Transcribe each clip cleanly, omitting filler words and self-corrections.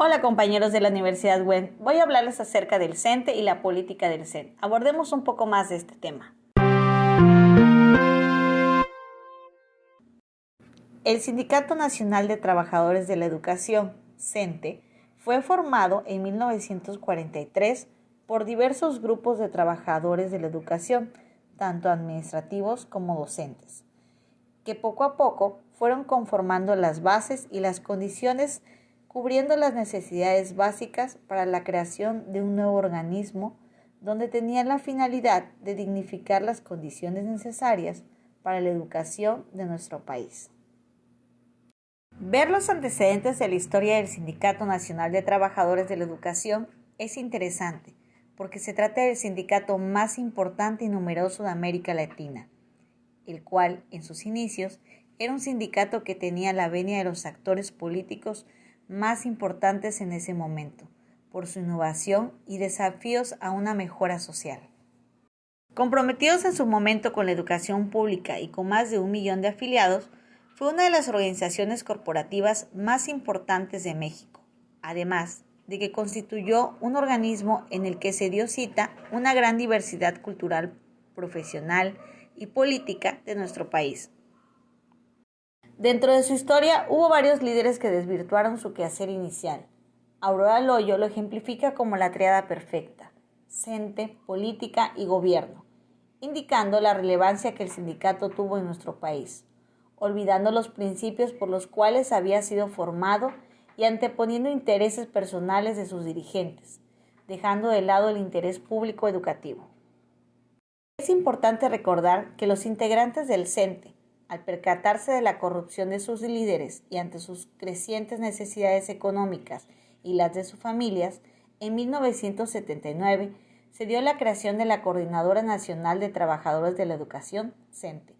Hola compañeros de la Universidad WEN, voy a hablarles acerca del CENTE y la política del CEN. Abordemos un poco más de este tema. El Sindicato Nacional de Trabajadores de la Educación, CENTE, fue formado en 1943 por diversos grupos de trabajadores de la educación, tanto administrativos como docentes, que poco a poco fueron conformando las bases y las condiciones cubriendo las necesidades básicas para la creación de un nuevo organismo donde tenía la finalidad de dignificar las condiciones necesarias para la educación de nuestro país. Ver los antecedentes de la historia del Sindicato Nacional de Trabajadores de la Educación es interesante, porque se trata del sindicato más importante y numeroso de América Latina, el cual, en sus inicios, era un sindicato que tenía la venia de los actores políticos más importantes en ese momento, por su innovación y desafíos a una mejora social. Comprometidos en su momento con la educación pública y con más de 1 millón de afiliados, fue una de las organizaciones corporativas más importantes de México, además de que constituyó un organismo en el que se dio cita una gran diversidad cultural, profesional y política de nuestro país. Dentro de su historia hubo varios líderes que desvirtuaron su quehacer inicial. Aurora Loyo lo ejemplifica como la tríada perfecta: CENTE, política y gobierno, indicando la relevancia que el sindicato tuvo en nuestro país, olvidando los principios por los cuales había sido formado y anteponiendo intereses personales de sus dirigentes, dejando de lado el interés público educativo. Es importante recordar que los integrantes del CENTE, al percatarse de la corrupción de sus líderes y ante sus crecientes necesidades económicas y las de sus familias, en 1979 se dio la creación de la Coordinadora Nacional de Trabajadores de la Educación, CENTE,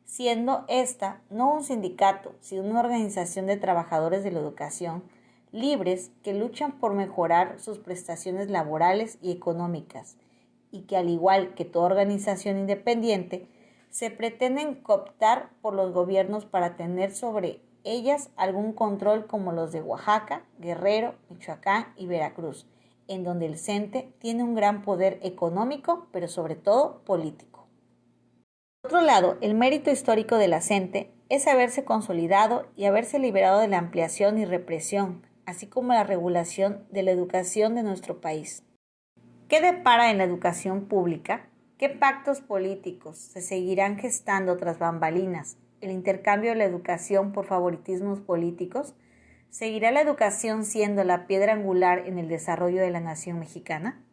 siendo esta no un sindicato, sino una organización de trabajadores de la educación libres que luchan por mejorar sus prestaciones laborales y económicas, y que, al igual que toda organización independiente, se pretenden cooptar por los gobiernos para tener sobre ellas algún control, como los de Oaxaca, Guerrero, Michoacán y Veracruz, en donde el CENTE tiene un gran poder económico, pero sobre todo político. Por otro lado, el mérito histórico de la CENTE es haberse consolidado y haberse liberado de la ampliación y represión, así como la regulación de la educación de nuestro país. ¿Qué depara en la educación pública? ¿Qué pactos políticos se seguirán gestando tras bambalinas? ¿El intercambio de la educación por favoritismos políticos? ¿Seguirá la educación siendo la piedra angular en el desarrollo de la nación mexicana?